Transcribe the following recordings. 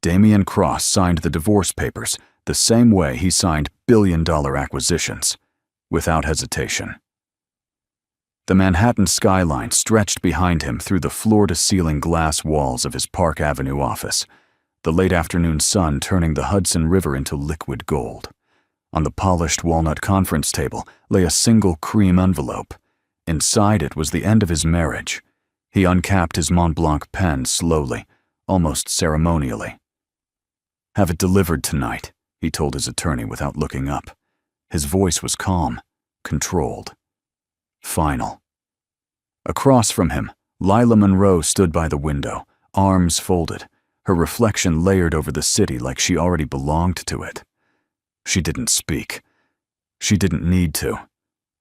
Damian Cross signed the divorce papers the same way he signed billion-dollar acquisitions, without hesitation. The Manhattan skyline stretched behind him through the floor-to-ceiling glass walls of his Park Avenue office, the late afternoon sun turning the Hudson River into liquid gold. On the polished walnut conference table lay a single cream envelope. Inside it was the end of his marriage. He uncapped his Mont Blanc pen slowly, almost ceremonially. "Have it delivered tonight," he told his attorney without looking up. His voice was calm, controlled. Final. Across from him, Lila Monroe stood by the window, arms folded, her reflection layered over the city like she already belonged to it. She didn't speak. She didn't need to.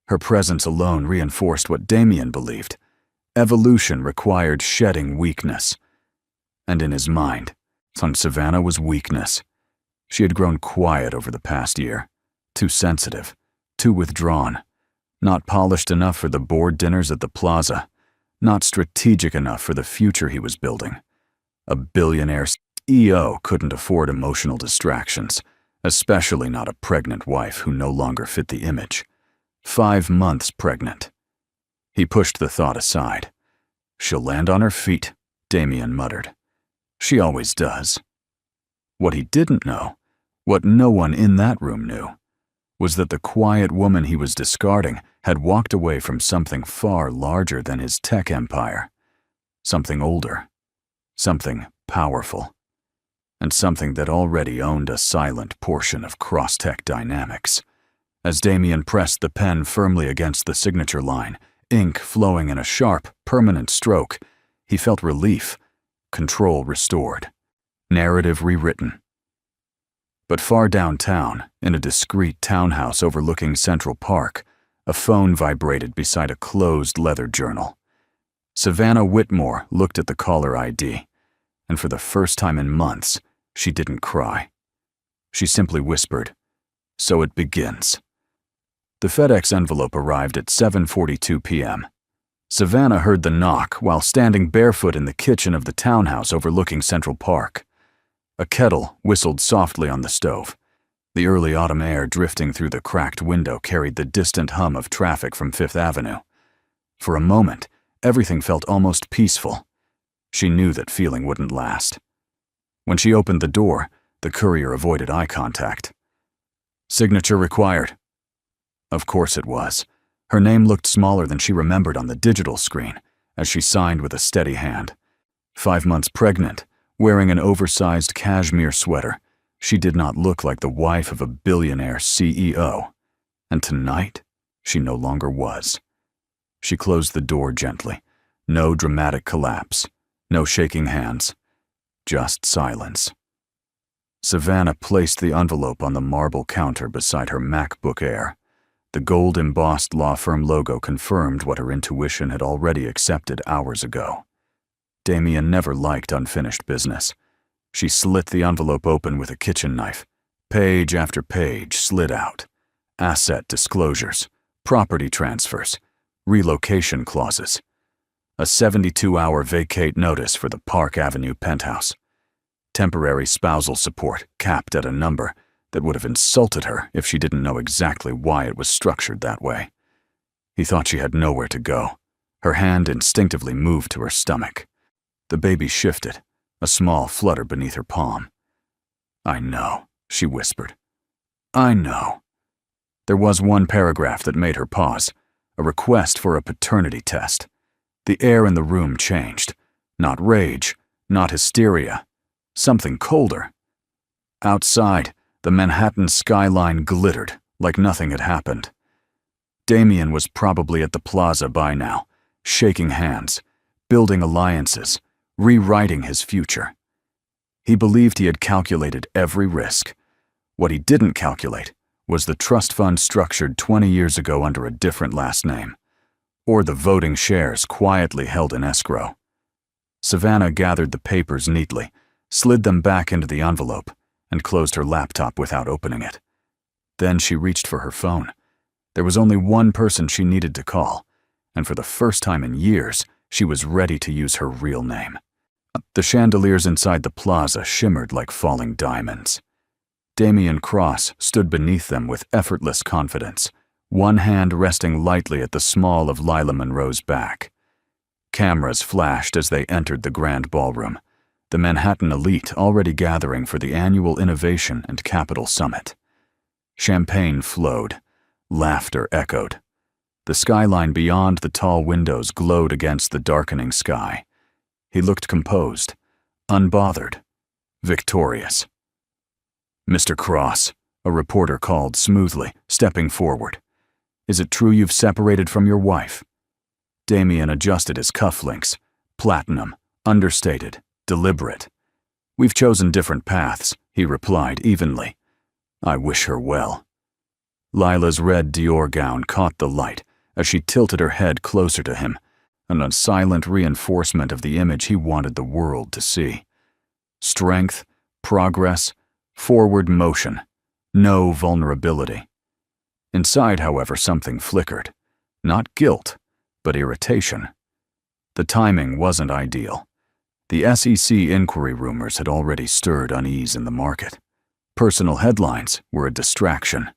Her presence alone reinforced what Damian believed. Evolution required shedding weakness. And in his mind, Savannah was weakness. She had grown quiet over the past year, too sensitive, too withdrawn, not polished enough for the board dinners at the plaza, not strategic enough for the future he was building. A billionaire CEO couldn't afford emotional distractions, especially not a pregnant wife who no longer fit the image. 5 months pregnant. He pushed the thought aside. "She'll land on her feet," Damian muttered. "She always does." What he didn't know, what no one in that room knew, was that the quiet woman he was discarding had walked away from something far larger than his tech empire. Something older, something powerful, and something that already owned a silent portion of cross-tech dynamics. As Damian pressed the pen firmly against the signature line, ink flowing in a sharp, permanent stroke, he felt relief, control restored, narrative rewritten. But far downtown, in a discreet townhouse overlooking Central Park, a phone vibrated beside a closed leather journal. Savannah Whitmore looked at the caller ID, and for the first time in months, she didn't cry. She simply whispered, "So it begins." The FedEx envelope arrived at 7:42 p.m. Savannah heard the knock while standing barefoot in the kitchen of the townhouse overlooking Central Park. A kettle whistled softly on the stove. The early autumn air drifting through the cracked window carried the distant hum of traffic from Fifth Avenue. For a moment, everything felt almost peaceful. She knew that feeling wouldn't last. When she opened the door, the courier avoided eye contact. "Signature required." Of course it was. Her name looked smaller than she remembered on the digital screen as she signed with a steady hand. 5 months pregnant, wearing an oversized cashmere sweater, she did not look like the wife of a billionaire CEO. And tonight, she no longer was. She closed the door gently. No dramatic collapse. No shaking hands. Just silence. Savannah placed the envelope on the marble counter beside her MacBook Air. The gold-embossed law firm logo confirmed what her intuition had already accepted hours ago. Damian never liked unfinished business. She slit the envelope open with a kitchen knife. Page after page slid out. Asset disclosures, property transfers, relocation clauses. A 72-hour vacate notice for the Park Avenue penthouse. Temporary spousal support capped at a number that would have insulted her if she didn't know exactly why it was structured that way. He thought she had nowhere to go. Her hand instinctively moved to her stomach. The baby shifted, a small flutter beneath her palm. "I know," she whispered. "I know." There was one paragraph that made her pause, a request for a paternity test. The air in the room changed. Not rage, not hysteria. Something colder. Outside, the Manhattan skyline glittered like nothing had happened. Damian was probably at the plaza by now, shaking hands, building alliances, rewriting his future. He believed he had calculated every risk. What he didn't calculate was the trust fund structured 20 years ago under a different last name, or the voting shares quietly held in escrow. Savannah gathered the papers neatly, slid them back into the envelope, and closed her laptop without opening it. Then she reached for her phone. There was only one person she needed to call, and for the first time in years, she was ready to use her real name. The chandeliers inside the plaza shimmered like falling diamonds. Damian Cross stood beneath them with effortless confidence, one hand resting lightly at the small of Lila Monroe's back. Cameras flashed as they entered the grand ballroom, the Manhattan elite already gathering for the annual Innovation and Capital Summit. Champagne flowed, laughter echoed. The skyline beyond the tall windows glowed against the darkening sky. He looked composed, unbothered, victorious. "Mr. Cross," a reporter called smoothly, stepping forward. "Is it true you've separated from your wife?" Damian adjusted his cufflinks, platinum, understated, deliberate. "We've chosen different paths," he replied evenly. "I wish her well." Lila's red Dior gown caught the light as she tilted her head closer to him, a silent reinforcement of the image he wanted the world to see. Strength, progress, forward motion, no vulnerability. Inside, however, something flickered. Not guilt, but irritation. The timing wasn't ideal. The SEC inquiry rumors had already stirred unease in the market. Personal headlines were a distraction.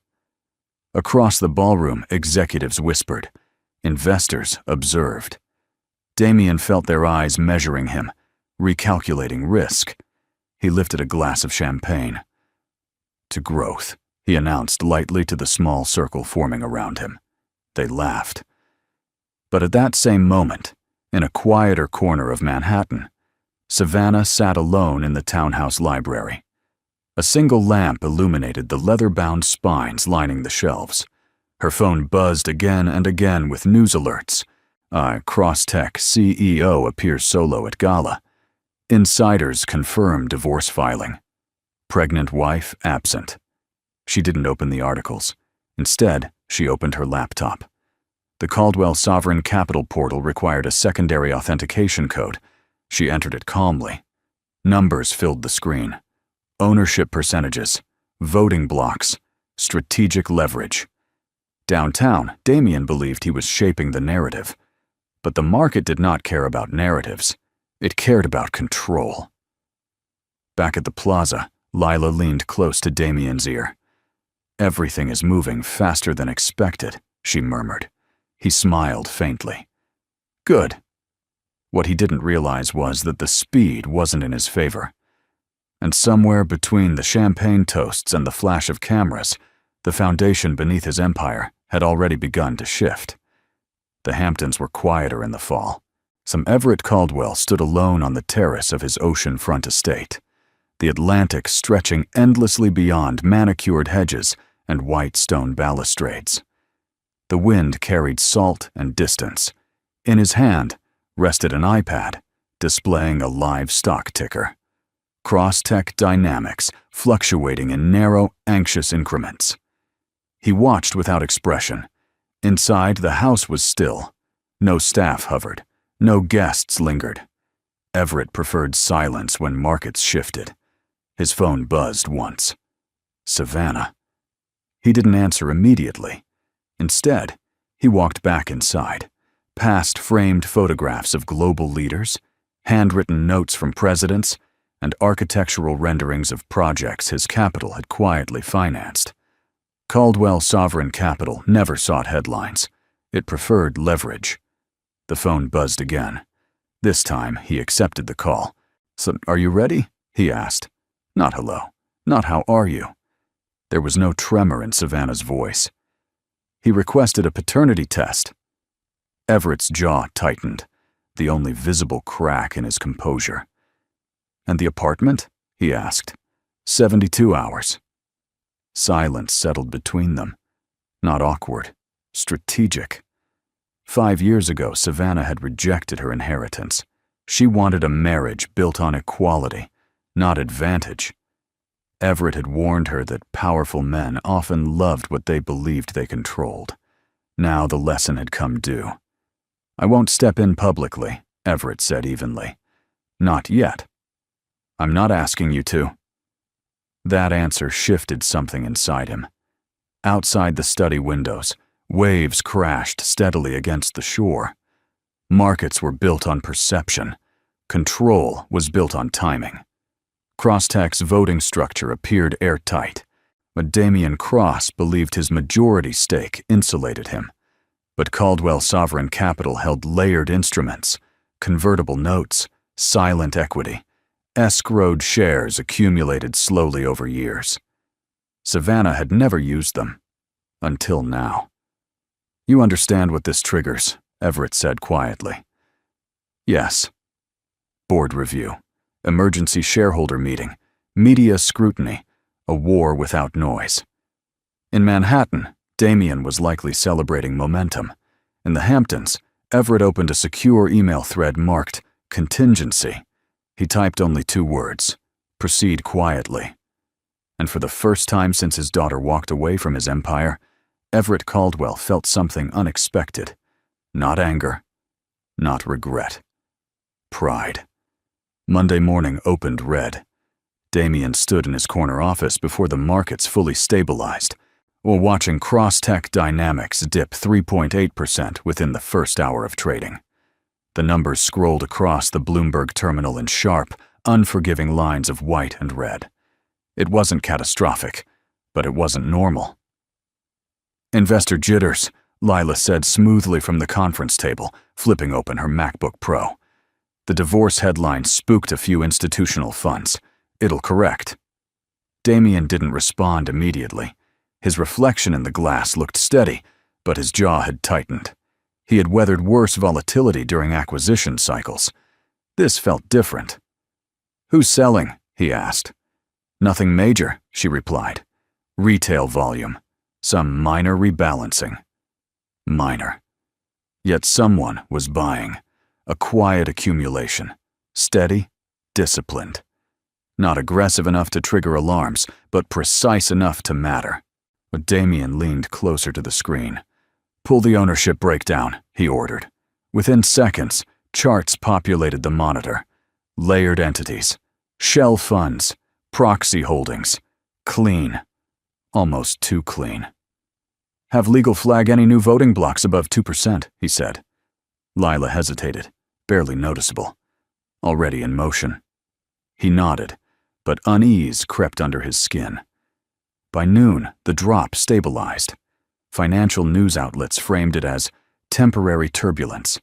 Across the ballroom, executives whispered. Investors observed. Damian felt their eyes measuring him, recalculating risk. He lifted a glass of champagne. "To growth," he announced lightly to the small circle forming around him. They laughed. But at that same moment, in a quieter corner of Manhattan, Savannah sat alone in the townhouse library. A single lamp illuminated the leather-bound spines lining the shelves. Her phone buzzed again and again with news alerts. Crosstech CEO appears solo at gala. Insiders confirm divorce filing. Pregnant wife absent. She didn't open the articles. Instead, she opened her laptop. The Caldwell Sovereign Capital portal required a secondary authentication code. She entered it calmly. Numbers filled the screen. Ownership percentages, voting blocks, strategic leverage. Downtown, Damian believed he was shaping the narrative. But the market did not care about narratives. It cared about control. Back at the plaza, Lila leaned close to Damian's ear. "Everything is moving faster than expected," she murmured. He smiled faintly. "Good." What he didn't realize was that the speed wasn't in his favor. And somewhere between the champagne toasts and the flash of cameras, the foundation beneath his empire had already begun to shift. The Hamptons were quieter in the fall. Some Everett Caldwell stood alone on the terrace of his oceanfront estate, the Atlantic stretching endlessly beyond manicured hedges and white stone balustrades. The wind carried salt and distance. In his hand rested an iPad, displaying a live stock ticker. Crosstech dynamics fluctuating in narrow, anxious increments. He watched without expression. Inside, the house was still. No staff hovered. No guests lingered. Everett preferred silence when markets shifted. His phone buzzed once. Savannah. He didn't answer immediately. Instead, he walked back inside, past framed photographs of global leaders, handwritten notes from presidents, and architectural renderings of projects his capital had quietly financed. Caldwell Sovereign Capital never sought headlines. It preferred leverage. The phone buzzed again. This time, he accepted the call. "So, are you ready?" he asked. Not hello. Not how are you. There was no tremor in Savannah's voice. He requested a paternity test. Everett's jaw tightened, the only visible crack in his composure. "And the apartment?" he asked. 72 hours. Silence settled between them. Not awkward, strategic. 5 years ago, Savannah had rejected her inheritance. She wanted a marriage built on equality, not advantage. Everett had warned her that powerful men often loved what they believed they controlled. Now the lesson had come due. "I won't step in publicly," Everett said evenly. "Not yet." "I'm not asking you to." That answer shifted something inside him. Outside the study windows, waves crashed steadily against the shore. Markets were built on perception. Control was built on timing. Crosstech's voting structure appeared airtight, but Damian Cross believed his majority stake insulated him. But Caldwell Sovereign Capital held layered instruments, convertible notes, silent equity, escrowed shares accumulated slowly over years. Savannah had never used them, until now. "You understand what this triggers," Everett said quietly. "Yes." Board review, emergency shareholder meeting, media scrutiny, a war without noise. In Manhattan, Damian was likely celebrating momentum. In the Hamptons, Everett opened a secure email thread marked contingency. He typed only 2 words: proceed quietly. And for the first time since his daughter walked away from his empire, Everett Caldwell felt something unexpected. Not anger, not regret. Pride. Monday morning opened red. Damian stood in his corner office before the markets fully stabilized, while watching Crosstech Dynamics dip 3.8% within the first hour of trading. The numbers scrolled across the Bloomberg terminal in sharp, unforgiving lines of white and red. It wasn't catastrophic, but it wasn't normal. "Investor jitters," Lila said smoothly from the conference table, flipping open her MacBook Pro. The divorce headline spooked a few institutional funds. "It'll correct." Damian didn't respond immediately. His reflection in the glass looked steady, but his jaw had tightened. He had weathered worse volatility during acquisition cycles. This felt different. "Who's selling?" he asked. "Nothing major," she replied. "Retail volume. Some minor rebalancing." Minor. Yet someone was buying. A quiet accumulation. Steady, disciplined. Not aggressive enough to trigger alarms, but precise enough to matter. But Damian leaned closer to the screen. "Pull the ownership breakdown," he ordered. Within seconds, charts populated the monitor. Layered entities. Shell funds. Proxy holdings. Clean. Almost too clean. "Have legal flag any new voting blocks above 2%, he said. Lila hesitated, barely noticeable. Already in motion. He nodded, but unease crept under his skin. By noon, the drop stabilized. Financial news outlets framed it as temporary turbulence.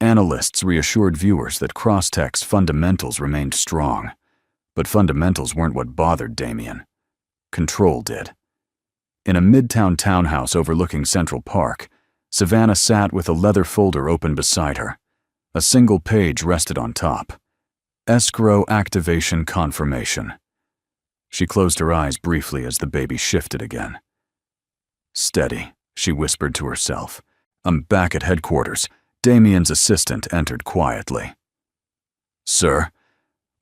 Analysts reassured viewers that Crosstech's fundamentals remained strong, but fundamentals weren't what bothered Damian. Control did. In a midtown townhouse overlooking Central Park, Savannah sat with a leather folder open beside her. A single page rested on top. Escrow activation confirmation. She closed her eyes briefly as the baby shifted again. "Steady," she whispered to herself. "I'm back at headquarters." Damian's assistant entered quietly. "Sir,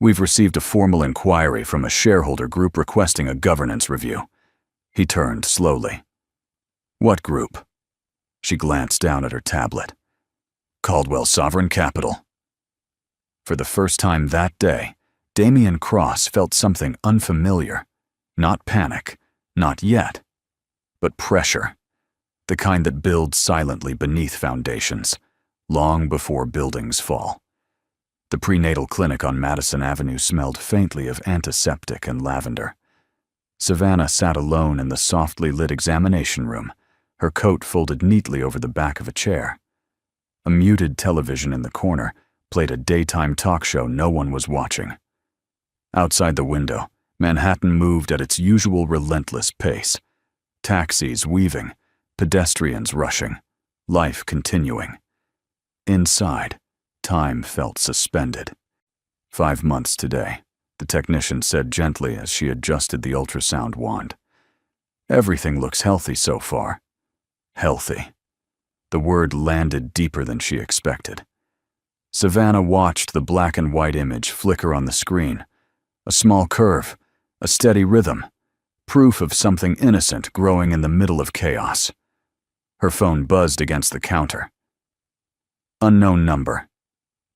we've received a formal inquiry from a shareholder group requesting a governance review." He turned slowly. "What group?" She glanced down at her tablet. "Caldwell Sovereign Capital." For the first time that day, Damian Cross felt something unfamiliar. Not panic, not yet, but pressure. The kind that builds silently beneath foundations, long before buildings fall. The prenatal clinic on Madison Avenue smelled faintly of antiseptic and lavender. Savannah sat alone in the softly lit examination room, her coat folded neatly over the back of a chair. A muted television in the corner played a daytime talk show no one was watching. Outside the window, Manhattan moved at its usual relentless pace. Taxis weaving, pedestrians rushing, life continuing. Inside, time felt suspended. 5 months today, the technician said gently as she adjusted the ultrasound wand. "Everything looks healthy so far." Healthy. The word landed deeper than she expected. Savannah watched the black and white image flicker on the screen. A small curve, a steady rhythm, proof of something innocent growing in the middle of chaos. Her phone buzzed against the counter. Unknown number.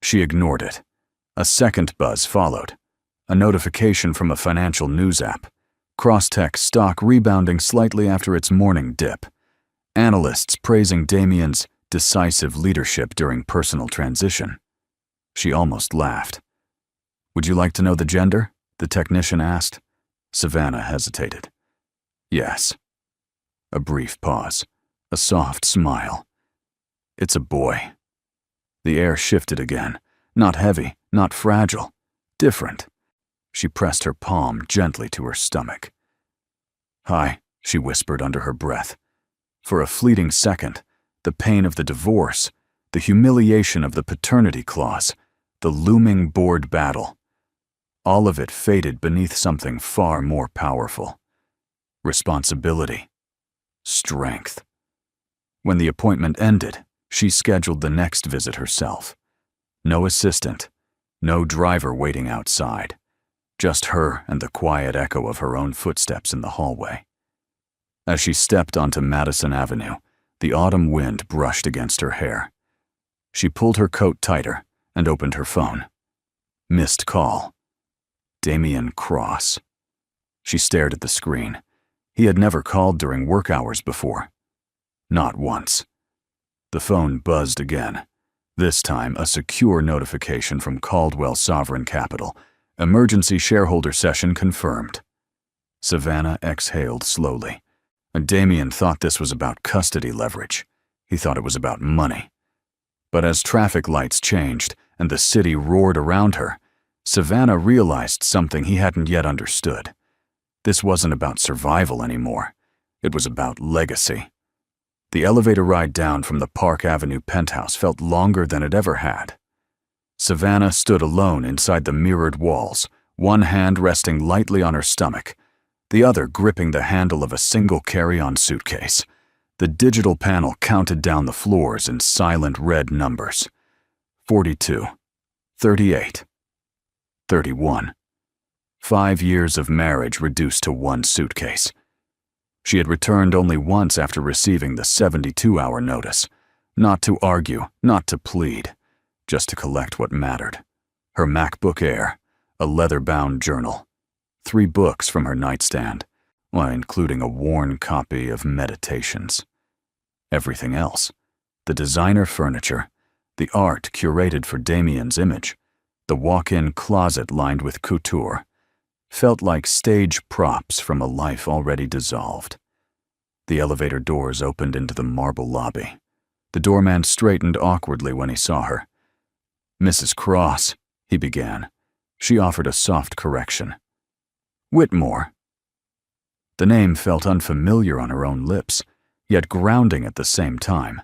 She ignored it. A second buzz followed. A notification from a financial news app. Crosstech stock rebounding slightly after its morning dip. Analysts praising Damian's decisive leadership during personal transition. She almost laughed. "Would you like to know the gender?" the technician asked. Savannah hesitated. "Yes." A brief pause. A soft smile. "It's a boy." The air shifted again. Not heavy, not fragile. Different. She pressed her palm gently to her stomach. "Hi," she whispered under her breath. For a fleeting second, the pain of the divorce, the humiliation of the paternity clause, the looming board battle, all of it faded beneath something far more powerful. Responsibility. Strength. When the appointment ended, she scheduled the next visit herself. No assistant, no driver waiting outside, just her and the quiet echo of her own footsteps in the hallway. As she stepped onto Madison Avenue, the autumn wind brushed against her hair. She pulled her coat tighter and opened her phone. Missed call. Damian Cross. She stared at the screen. He had never called during work hours before. Not once. The phone buzzed again. This time, a secure notification from Caldwell Sovereign Capital. Emergency shareholder session confirmed. Savannah exhaled slowly. Damian thought this was about custody leverage. He thought it was about money. But as traffic lights changed and the city roared around her, Savannah realized something he hadn't yet understood. This wasn't about survival anymore. It was about legacy. The elevator ride down from the Park Avenue penthouse felt longer than it ever had. Savannah stood alone inside the mirrored walls, one hand resting lightly on her stomach, the other gripping the handle of a single carry-on suitcase. The digital panel counted down the floors in silent red numbers. 42, 38, 31. 5 years of marriage reduced to one suitcase. She had returned only once after receiving the 72-hour notice. Not to argue, not to plead, just to collect what mattered. Her MacBook Air, a leather-bound journal, 3 books from her nightstand, while including a worn copy of Meditations. Everything else, the designer furniture, the art curated for Damian's image, the walk-in closet lined with couture, felt like stage props from a life already dissolved. The elevator doors opened into the marble lobby. The doorman straightened awkwardly when he saw her. "Mrs. Cross," he began. She offered a soft correction. "Whitmore." The name felt unfamiliar on her own lips, yet grounding at the same time.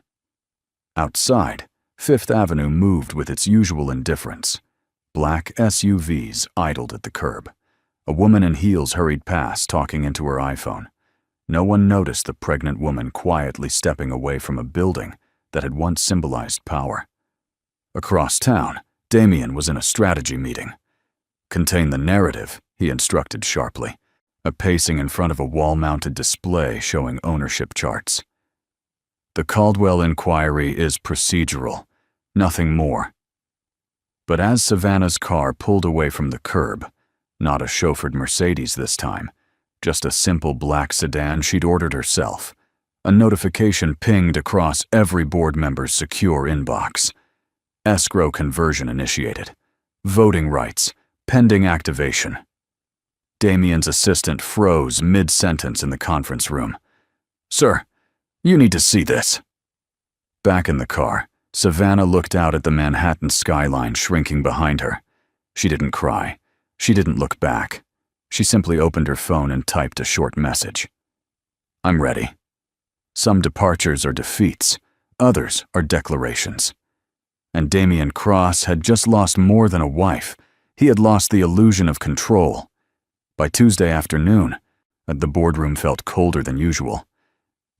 Outside, Fifth Avenue moved with its usual indifference. Black SUVs idled at the curb. A woman in heels hurried past, talking into her iPhone. No one noticed the pregnant woman quietly stepping away from a building that had once symbolized power. Across town, Damian was in a strategy meeting. "Contain the narrative," he instructed sharply, pacing in front of a wall-mounted display showing ownership charts. "The Caldwell inquiry is procedural, nothing more." But as Savannah's car pulled away from the curb, not a chauffeured Mercedes this time, just a simple black sedan she'd ordered herself, a notification pinged across every board member's secure inbox. Escrow conversion initiated. Voting rights, pending activation. Damian's assistant froze mid-sentence in the conference room. "Sir, you need to see this." Back in the car, Savannah looked out at the Manhattan skyline shrinking behind her. She didn't cry. She didn't look back. She simply opened her phone and typed a short message. "I'm ready." Some departures are defeats, others are declarations. And Damian Cross had just lost more than a wife. He had lost the illusion of control. By Tuesday afternoon, the boardroom felt colder than usual.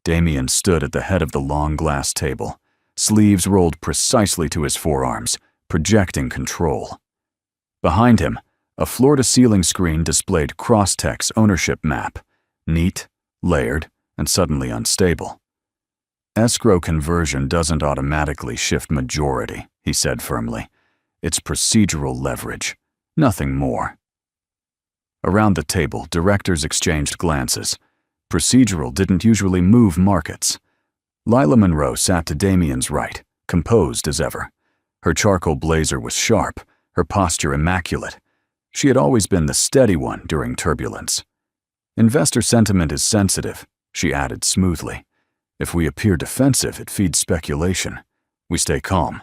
Damian stood at the head of the long glass table, sleeves rolled precisely to his forearms, projecting control. Behind him, a floor-to-ceiling screen displayed Crosstech's ownership map, neat, layered, and suddenly unstable. "Escrow conversion doesn't automatically shift majority," he said firmly. "It's procedural leverage, nothing more." Around the table, directors exchanged glances. Procedural didn't usually move markets. Lila Monroe sat to Damian's right, composed as ever. Her charcoal blazer was sharp, her posture immaculate. She had always been the steady one during turbulence. "Investor sentiment is sensitive," she added smoothly. "If we appear defensive, it feeds speculation. We stay calm."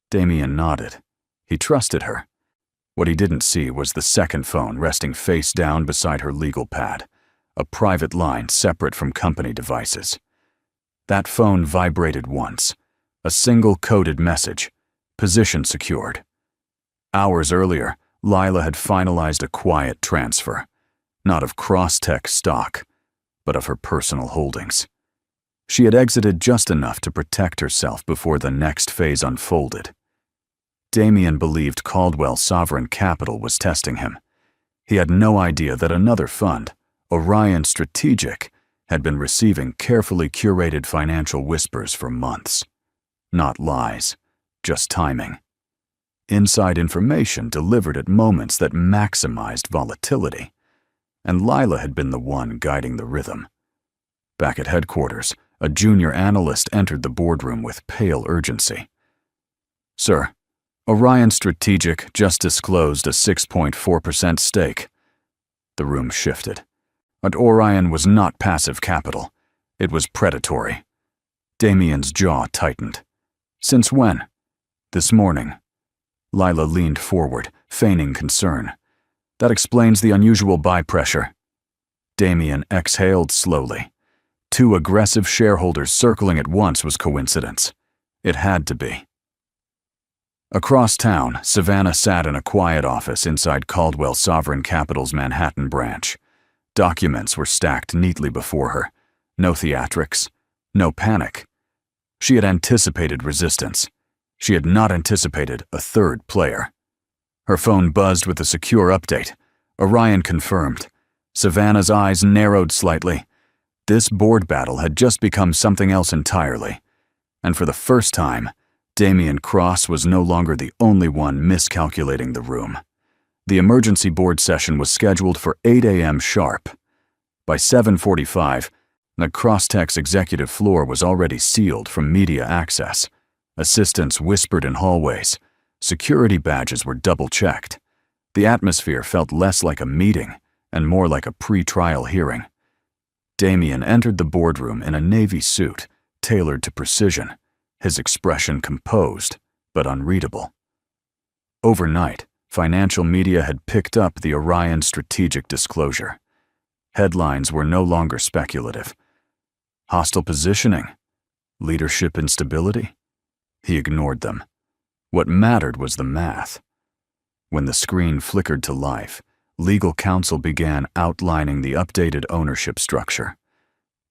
Damien nodded. He trusted her. What he didn't see was the second phone resting face down beside her legal pad, a private line separate from company devices. That phone vibrated once, a single coded message, position secured. Hours earlier, Lila had finalized a quiet transfer, not of Crosstech stock, but of her personal holdings. She had exited just enough to protect herself before the next phase unfolded. Damien believed Caldwell Sovereign Capital was testing him. He had no idea that another fund, Orion Strategic, had been receiving carefully curated financial whispers for months. Not lies, just timing. Inside information delivered at moments that maximized volatility. And Lila had been the one guiding the rhythm. Back at headquarters, a junior analyst entered the boardroom with pale urgency. "Sir, Orion Strategic just disclosed a 6.4% stake." The room shifted. But Orion was not passive capital. It was predatory. Damien's jaw tightened. "Since when?" "This morning." Lila leaned forward, feigning concern. "That explains the unusual buy pressure." Damien exhaled slowly. Two aggressive shareholders circling at once was coincidence. It had to be. Across town, Savannah sat in a quiet office inside Caldwell Sovereign Capital's Manhattan branch. Documents were stacked neatly before her. No theatrics, no panic. She had anticipated resistance. She had not anticipated a third player. Her phone buzzed with a secure update. Orion confirmed. Savannah's eyes narrowed slightly. This board battle had just become something else entirely. And for the first time, Damien Cross was no longer the only one miscalculating the room. The emergency board session was scheduled for 8 a.m. sharp. By 7:45, the Crosstech's executive floor was already sealed from media access. Assistants whispered in hallways. Security badges were double-checked. The atmosphere felt less like a meeting and more like a pre-trial hearing. Damien entered the boardroom in a navy suit, tailored to precision, his expression composed but unreadable. Overnight, financial media had picked up the Orion Strategic disclosure. Headlines were no longer speculative. Hostile positioning? Leadership instability? He ignored them. What mattered was the math. When the screen flickered to life, legal counsel began outlining the updated ownership structure.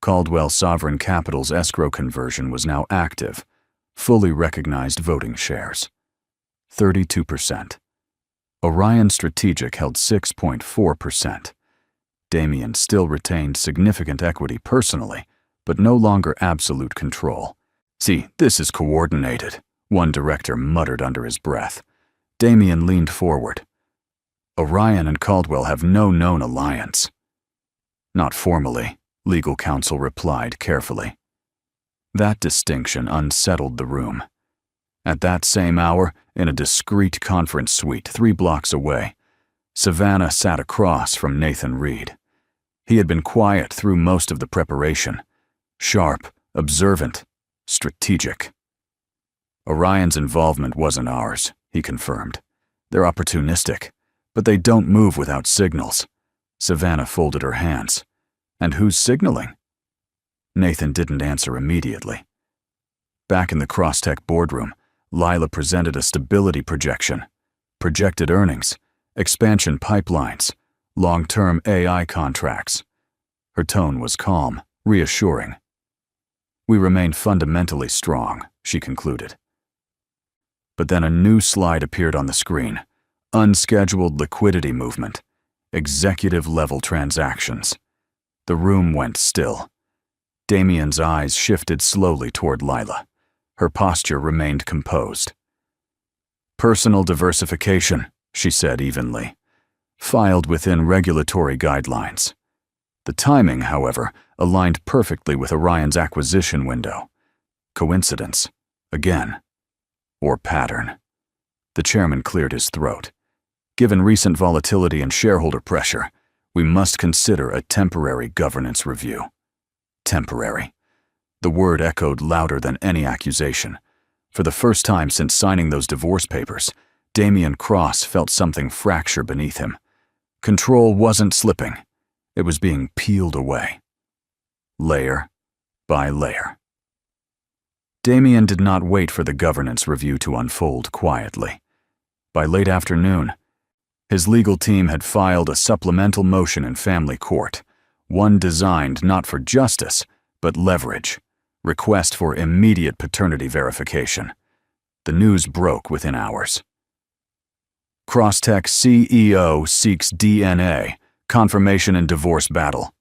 Caldwell Sovereign Capital's escrow conversion was now active, fully recognized voting shares. 32%. Orion Strategic held 6.4%. Damien still retained significant equity personally, but no longer absolute control. "See, this is coordinated," one director muttered under his breath. Damien leaned forward. "Orion and Caldwell have no known alliance." "Not formally," legal counsel replied carefully. That distinction unsettled the room. At that same hour, in a discreet conference suite 3 blocks away, Savannah sat across from Nathan Reed. He had been quiet through most of the preparation. Sharp, observant, strategic. "Orion's involvement wasn't ours," he confirmed. "They're opportunistic, but they don't move without signals." Savannah folded her hands. "And who's signaling?" Nathan didn't answer immediately. Back in the Crosstech boardroom, Lila presented a stability projection, projected earnings, expansion pipelines, long-term AI contracts. Her tone was calm, reassuring. "We remain fundamentally strong," she concluded. But then a new slide appeared on the screen. Unscheduled liquidity movement. Executive-level transactions. The room went still. Damien's eyes shifted slowly toward Lila. Her posture remained composed. "Personal diversification," she said evenly. "Filed within regulatory guidelines." The timing, however, aligned perfectly with Orion's acquisition window. Coincidence? Again. or pattern. The chairman cleared his throat. Given recent volatility and shareholder pressure, we must consider a temporary governance review. Temporary. The word echoed louder than any accusation. For the first time since signing those divorce papers, Damian Cross felt something fracture beneath him. Control wasn't slipping. It was being peeled away. Layer by layer. Damian did not wait for the governance review to unfold quietly. By late afternoon, his legal team had filed a supplemental motion in family court, one designed not for justice, but leverage. Request for immediate paternity verification. The news broke within hours. Crosstech CEO seeks DNA, confirmation in divorce battle.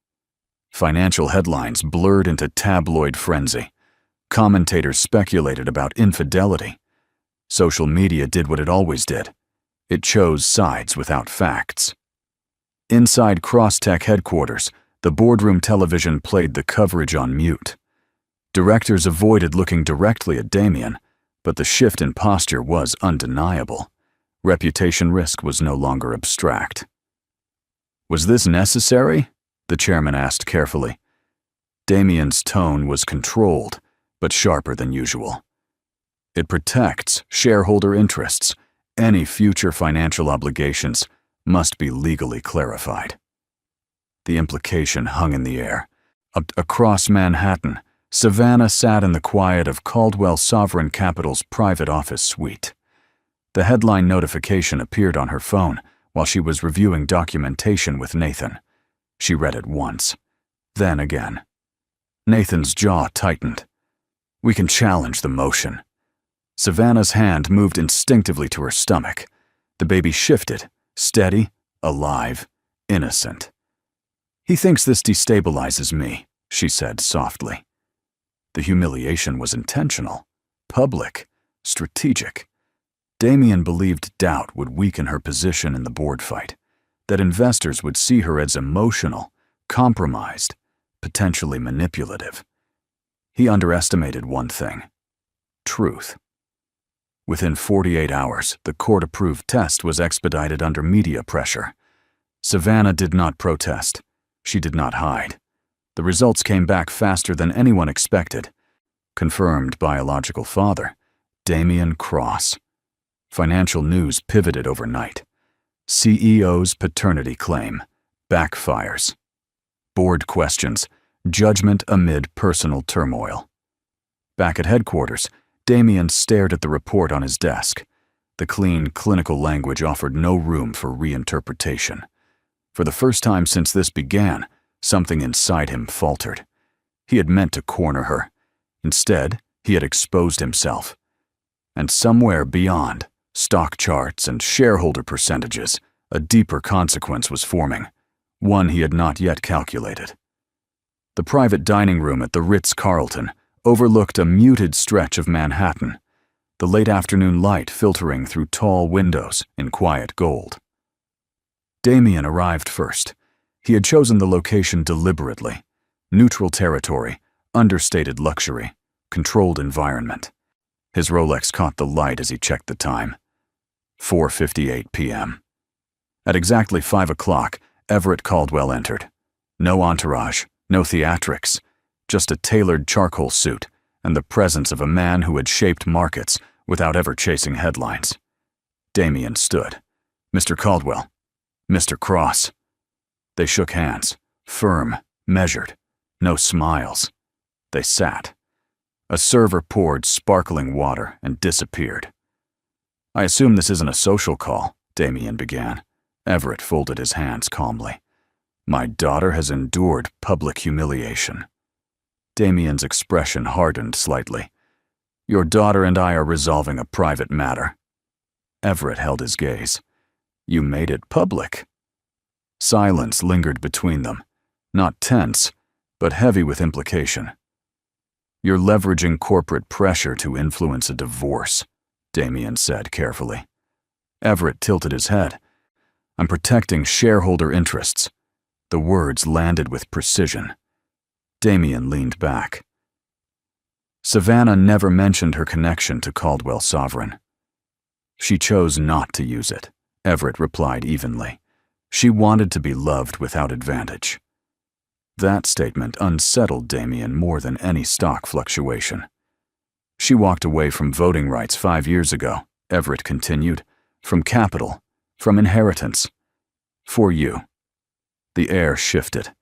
Financial headlines blurred into tabloid frenzy. Commentators speculated about infidelity. Social media did what it always did. It chose sides without facts. Inside Crosstech headquarters, the boardroom television played the coverage on mute. Directors avoided looking directly at Damian, but the shift in posture was undeniable. Reputation risk was no longer abstract. Was this necessary? The chairman asked carefully. Damian's tone was controlled, but sharper than usual. It protects shareholder interests. Any future financial obligations must be legally clarified. The implication hung in the air. Across Manhattan, Savannah sat in the quiet of Caldwell Sovereign Capital's private office suite. The headline notification appeared on her phone while she was reviewing documentation with Nathan. She read it once, then again. Nathan's jaw tightened. We can challenge the motion. Savannah's hand moved instinctively to her stomach. The baby shifted, steady, alive, innocent. He thinks this destabilizes me, she said softly. The humiliation was intentional, public, strategic. Damian believed doubt would weaken her position in the board fight, that investors would see her as emotional, compromised, potentially manipulative. He underestimated one thing: truth. Within 48 hours, the court-approved test was expedited under media pressure. Savannah did not protest. She did not hide. The results came back faster than anyone expected. Confirmed biological father, Damian Cross. Financial news pivoted overnight. CEO's paternity claim backfires. Board questions, judgment amid personal turmoil. Back at headquarters, Damian stared at the report on his desk. The clean, clinical language offered no room for reinterpretation. For the first time since this began, something inside him faltered. He had meant to corner her. Instead, he had exposed himself. And somewhere beyond, stock charts and shareholder percentages, a deeper consequence was forming, one he had not yet calculated. The private dining room at the Ritz-Carlton overlooked a muted stretch of Manhattan, the late afternoon light filtering through tall windows in quiet gold. Damian arrived first. He had chosen the location deliberately. Neutral territory, understated luxury, controlled environment. His Rolex caught the light as he checked the time. 4:58 p.m. At exactly 5 o'clock, Everett Caldwell entered. No entourage, no theatrics, just a tailored charcoal suit and the presence of a man who had shaped markets without ever chasing headlines. Damian stood. Mr. Caldwell. Mr. Cross. They shook hands, firm, measured, no smiles. They sat. A server poured sparkling water and disappeared. I assume this isn't a social call, Damian began. Everett folded his hands calmly. My daughter has endured public humiliation. Damian's expression hardened slightly. Your daughter and I are resolving a private matter. Everett held his gaze. You made it public. Silence lingered between them, not tense, but heavy with implication. You're leveraging corporate pressure to influence a divorce, Damian said carefully. Everett tilted his head. I'm protecting shareholder interests. The words landed with precision. Damian leaned back. Savannah never mentioned her connection to Caldwell Sovereign. She chose not to use it, Everett replied evenly. She wanted to be loved without advantage. That statement unsettled Damien more than any stock fluctuation. She walked away from voting rights 5 years ago, Everett continued, from capital, from inheritance. For you. The air shifted.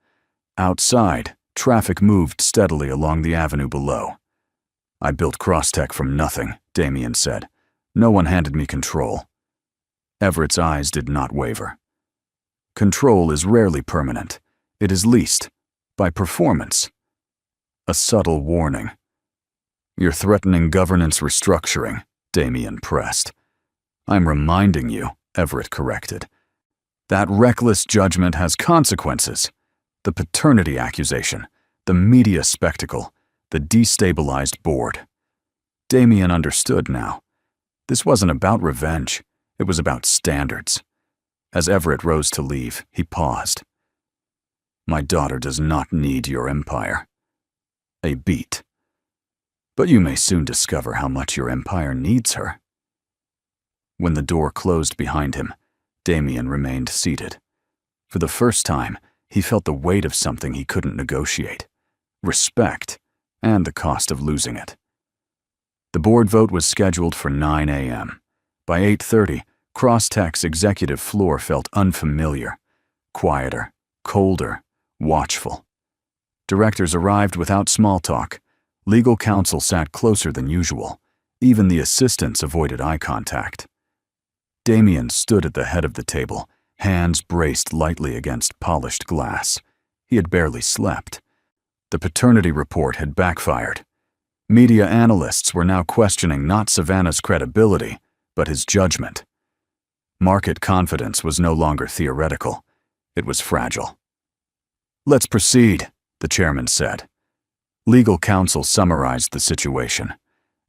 Outside, traffic moved steadily along the avenue below. I built Crosstech from nothing, Damien said. No one handed me control. Everett's eyes did not waver. Control is rarely permanent. It is leased, by performance. A subtle warning. You're threatening governance restructuring, Damien pressed. I'm reminding you, Everett corrected. That reckless judgment has consequences. The paternity accusation, the media spectacle, the destabilized board. Damien understood now. This wasn't about revenge. It was about standards. As Everett rose to leave, he paused. My daughter does not need your empire. A beat. But you may soon discover how much your empire needs her. When the door closed behind him, Damien remained seated. For the first time, he felt the weight of something he couldn't negotiate. Respect, and the cost of losing it. The board vote was scheduled for 9 a.m. By 8:30, Crosstech's executive floor felt unfamiliar, quieter, colder, watchful. Directors arrived without small talk. Legal counsel sat closer than usual. Even the assistants avoided eye contact. Damien stood at the head of the table, hands braced lightly against polished glass. He had barely slept. The paternity report had backfired. Media analysts were now questioning not Savannah's credibility, but his judgment. Market confidence was no longer theoretical. It was fragile. Let's proceed, the chairman said. Legal counsel summarized the situation.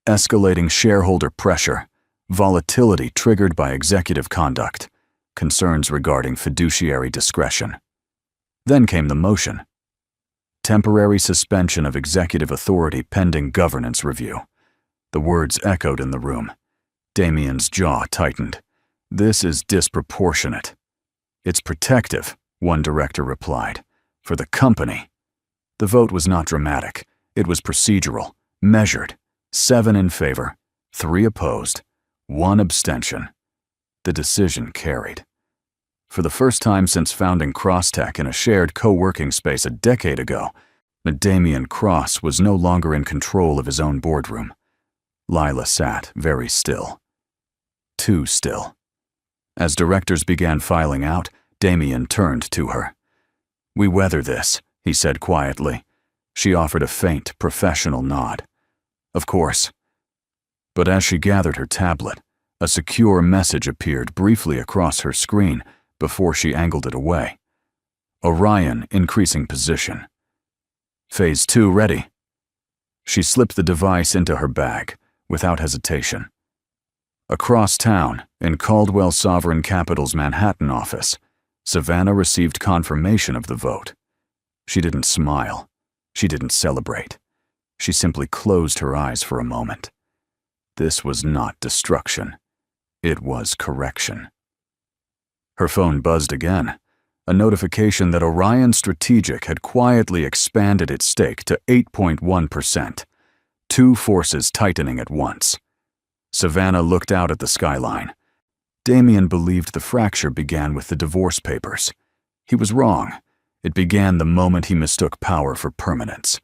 Escalating shareholder pressure, volatility triggered by executive conduct, concerns regarding fiduciary discretion. Then came the motion. Temporary suspension of executive authority pending governance review. The words echoed in the room. Damien's jaw tightened. This is disproportionate. It's protective, one director replied. For the company. The vote was not dramatic. It was procedural, measured. 7 in favor, 3 opposed, 1 abstention. The decision carried. For the first time since founding Crosstech in a shared co-working space a decade ago, Damien Cross was no longer in control of his own boardroom. Lila sat very still. Too still. As directors began filing out, Damien turned to her. We weather this, he said quietly. She offered a faint, professional nod. Of course. But as she gathered her tablet, a secure message appeared briefly across her screen before she angled it away. Orion increasing position. Phase 2 ready. She slipped the device into her bag, without hesitation. Across town, in Caldwell Sovereign Capital's Manhattan office, Savannah received confirmation of the vote. She didn't smile. She didn't celebrate. She simply closed her eyes for a moment. This was not destruction. It was correction. Her phone buzzed again, a notification that Orion Strategic had quietly expanded its stake to 8.1%, 2 forces tightening at once. Savannah looked out at the skyline. Damien believed the fracture began with the divorce papers. He was wrong. It began the moment he mistook power for permanence,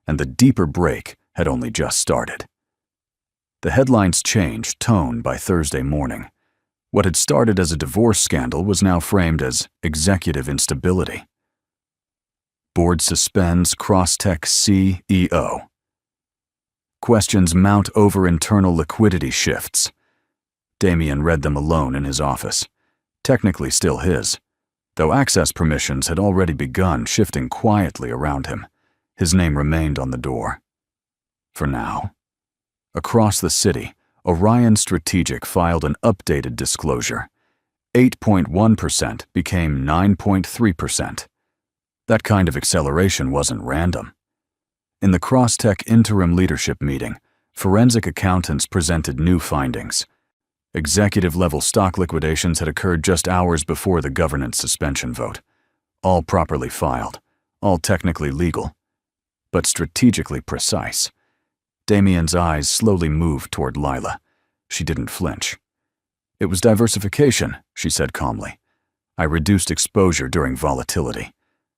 and the deeper break had only just started. The headlines changed tone by Thursday morning. What had started as a divorce scandal was now framed as executive instability. Board suspends Crosstech CEO. Questions mount over internal liquidity shifts. Damien read them alone in his office, technically still his, though access permissions had already begun shifting quietly around him. His name remained on the door. For now. Across the city, Orion Strategic filed an updated disclosure. 8.1% became 9.3%. That kind of acceleration wasn't random. In the Crosstech interim leadership meeting, forensic accountants presented new findings. Executive-level stock liquidations had occurred just hours before the governance suspension vote. All properly filed, all technically legal, but strategically precise. Damien's eyes slowly moved toward Lila. She didn't flinch. "It was diversification," she said calmly. "I reduced exposure during volatility.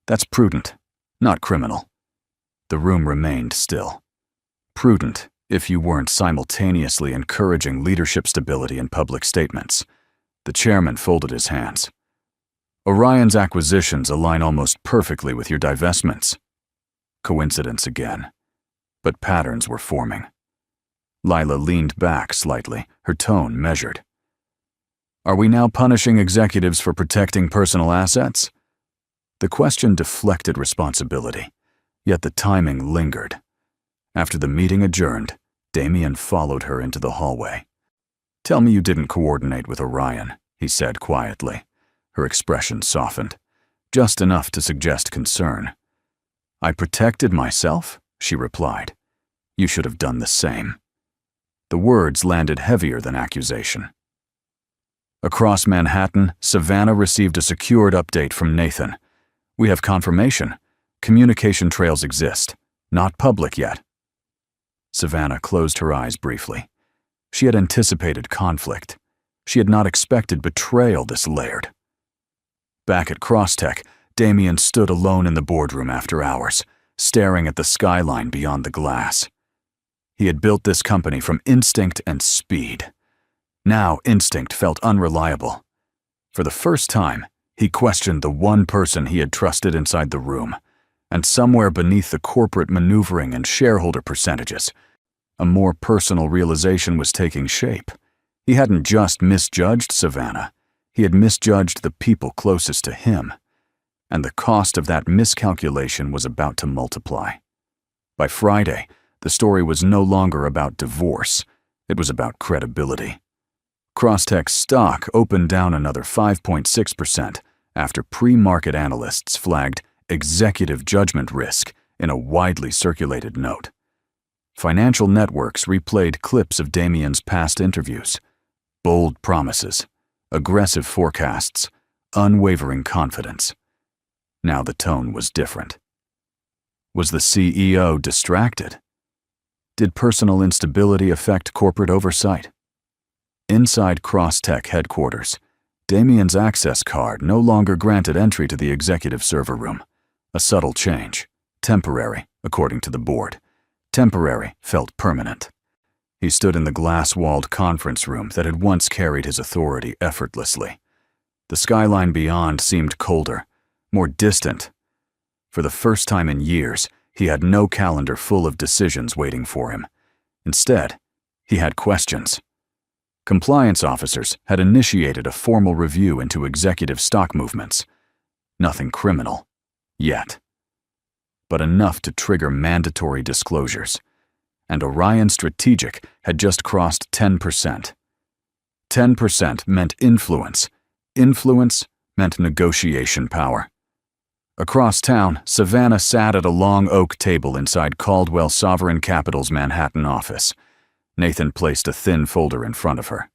That's prudent, not criminal." The room remained still. Prudent if you weren't simultaneously encouraging leadership stability in public statements. The chairman folded his hands. "Orion's acquisitions align almost perfectly with your divestments." Coincidence again. But patterns were forming. Lila leaned back slightly, her tone measured. "Are we now punishing executives for protecting personal assets?" The question deflected responsibility, yet the timing lingered. After the meeting adjourned, Damien followed her into the hallway. "Tell me you didn't coordinate with Orion," he said quietly. Her expression softened, just enough to suggest concern. "I protected myself," she replied. "You should have done the same." The words landed heavier than accusation. Across Manhattan, Savannah received a secured update from Nathan. "We have confirmation. Communication trails exist. Not public yet." Savannah closed her eyes briefly. She had anticipated conflict. She had not expected betrayal this layered. Back at Crosstech, Damien stood alone in the boardroom after hours, staring at the skyline beyond the glass. He had built this company from instinct and speed. Now instinct felt unreliable. For the first time, he questioned the one person he had trusted inside the room, and somewhere beneath the corporate maneuvering and shareholder percentages, a more personal realization was taking shape. He hadn't just misjudged Savannah, he had misjudged the people closest to him. And the cost of that miscalculation was about to multiply. By Friday, the story was no longer about divorce, it was about credibility. Crosstech's stock opened down another 5.6% after pre-market analysts flagged executive judgment risk in a widely circulated note. Financial networks replayed clips of Damien's past interviews. Bold promises, aggressive forecasts, unwavering confidence. Now the tone was different. Was the CEO distracted? Did personal instability affect corporate oversight? Inside Crosstech headquarters, Damien's access card no longer granted entry to the executive server room. A subtle change. Temporary, according to the board. Temporary felt permanent. He stood in the glass-walled conference room that had once carried his authority effortlessly. The skyline beyond seemed colder, more distant. For the first time in years, he had no calendar full of decisions waiting for him. Instead, he had questions. Compliance officers had initiated a formal review into executive stock movements. Nothing criminal, yet. But enough to trigger mandatory disclosures. And Orion Strategic had just crossed 10%. 10% meant influence. Influence meant negotiation power. Across town, Savannah sat at a long oak table inside Caldwell Sovereign Capital's Manhattan office. Nathan placed a thin folder in front of her.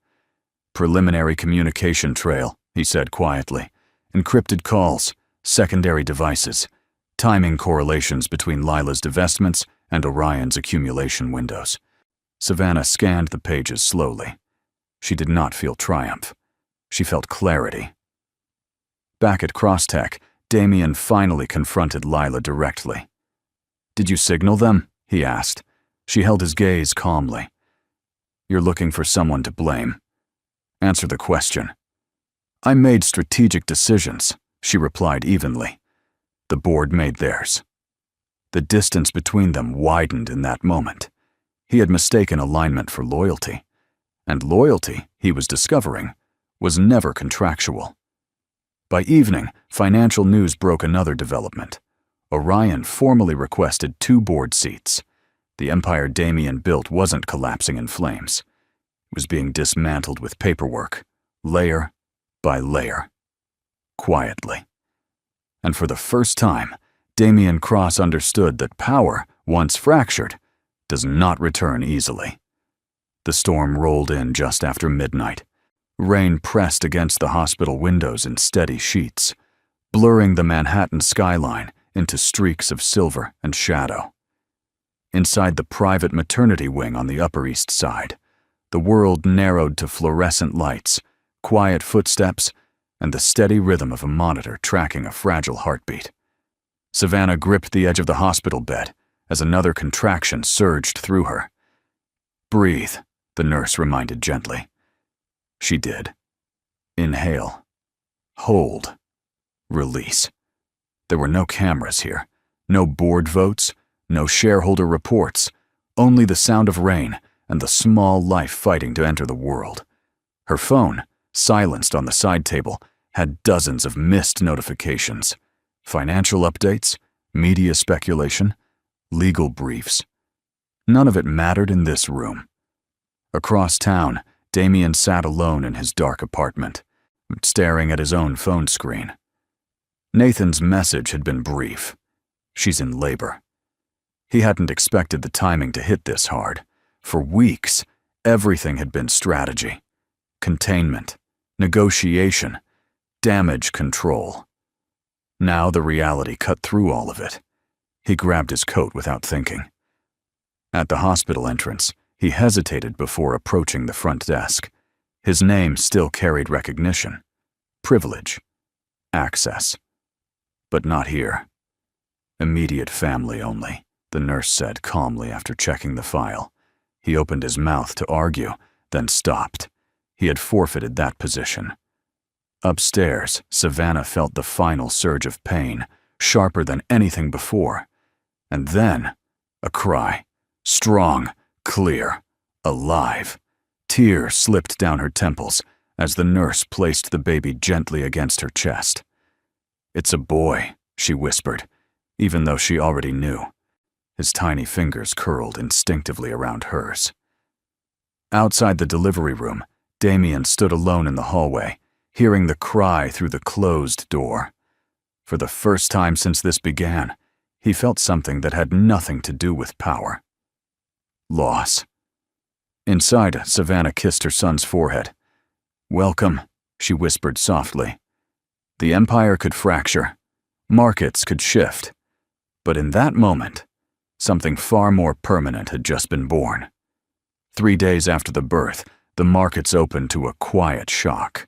"Preliminary communication trail," he said quietly. "Encrypted calls, secondary devices, timing correlations between Lila's divestments and Orion's accumulation windows." Savannah scanned the pages slowly. She did not feel triumph. She felt clarity. Back at Crosstech, Damien finally confronted Lila directly. "Did you signal them?" he asked. She held his gaze calmly. "You're looking for someone to blame. Answer the question." "I made strategic decisions," she replied evenly. The board made theirs. The distance between them widened in that moment. He had mistaken alignment for loyalty. And loyalty, he was discovering, was never contractual. By evening, financial news broke another development. Orion formally requested 2 board seats. The empire Damien built wasn't collapsing in flames. It was being dismantled with paperwork, layer by layer, quietly. And for the first time, Damian Cross understood that power, once fractured, does not return easily. The storm rolled in just after midnight. Rain pressed against the hospital windows in steady sheets, blurring the Manhattan skyline into streaks of silver and shadow. Inside the private maternity wing on the Upper East Side, the world narrowed to fluorescent lights, quiet footsteps, and the steady rhythm of a monitor tracking a fragile heartbeat. Savannah gripped the edge of the hospital bed as another contraction surged through her. "Breathe," the nurse reminded gently. She did. Inhale. Hold. Release. There were no cameras here, no board votes, no shareholder reports, only the sound of rain and the small life fighting to enter the world. Her phone, silenced on the side table, had dozens of missed notifications. Financial updates, media speculation, legal briefs. None of it mattered in this room. Across town, Damian sat alone in his dark apartment, staring at his own phone screen. Nathan's message had been brief. "She's in labor." He hadn't expected the timing to hit this hard. For weeks, everything had been strategy, containment, negotiation, damage control. Now the reality cut through all of it. He grabbed his coat without thinking. At the hospital entrance, he hesitated before approaching the front desk. His name still carried recognition, privilege, access. But not here. "Immediate family only," the nurse said calmly after checking the file. He opened his mouth to argue, then stopped. He had forfeited that position. Upstairs, Savannah felt the final surge of pain, sharper than anything before. And then, a cry. Strong, clear, alive. Tears slipped down her temples as the nurse placed the baby gently against her chest. "It's a boy," she whispered, even though she already knew. His tiny fingers curled instinctively around hers. Outside the delivery room, Damian stood alone in the hallway, hearing the cry through the closed door. For the first time since this began, he felt something that had nothing to do with power. Loss. Inside, Savannah kissed her son's forehead. "Welcome," she whispered softly. The empire could fracture. Markets could shift. But in that moment, something far more permanent had just been born. 3 days after the birth, the markets opened to a quiet shock.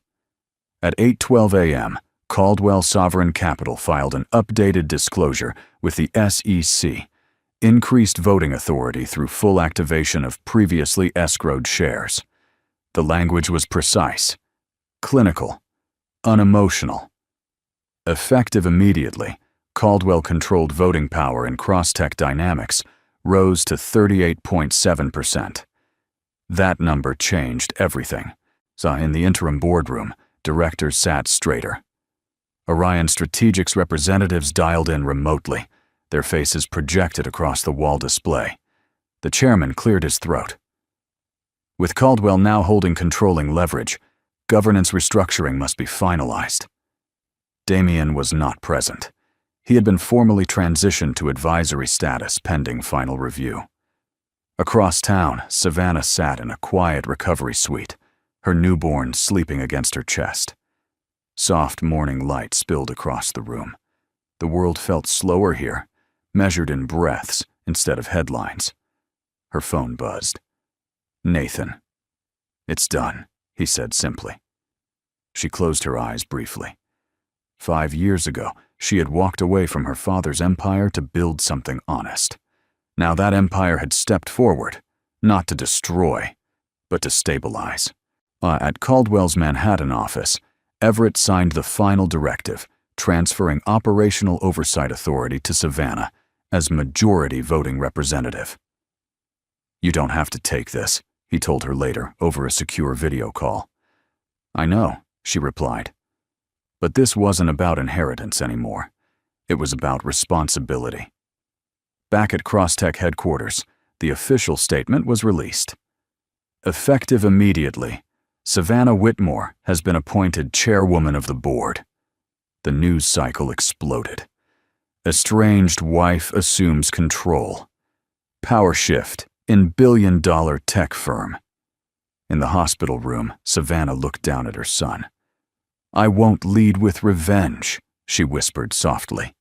At 8:12 a.m., Caldwell Sovereign Capital filed an updated disclosure with the SEC, increased voting authority through full activation of previously escrowed shares. The language was precise, clinical, unemotional. Effective immediately, Caldwell-controlled voting power in Crosstech Dynamics rose to 38.7%. That number changed everything. So in the interim boardroom, directors sat straighter. Orion Strategics representatives dialed in remotely, their faces projected across the wall display. The chairman cleared his throat. With Caldwell now holding controlling leverage, governance restructuring must be finalized. Damian was not present. He had been formally transitioned to advisory status pending final review. Across town, Savannah sat in a quiet recovery suite, her newborn sleeping against her chest. Soft morning light spilled across the room. The world felt slower here, measured in breaths instead of headlines. Her phone buzzed. "Nathan." "It's done," he said simply. She closed her eyes briefly. 5 years ago, she had walked away from her father's empire to build something honest. Now that empire had stepped forward, not to destroy, but to stabilize. At Caldwell's Manhattan office, Everett signed the final directive, transferring operational oversight authority to Savannah as majority voting representative. "You don't have to take this," he told her later over a secure video call. "I know," she replied. But this wasn't about inheritance anymore. It was about responsibility. Back at Crosstech headquarters, the official statement was released. Effective immediately, Savannah Whitmore has been appointed chairwoman of the board. The news cycle exploded. Estranged wife assumes control. Power shift in billion-dollar tech firm. In the hospital room, Savannah looked down at her son. "I won't lead with revenge," she whispered softly.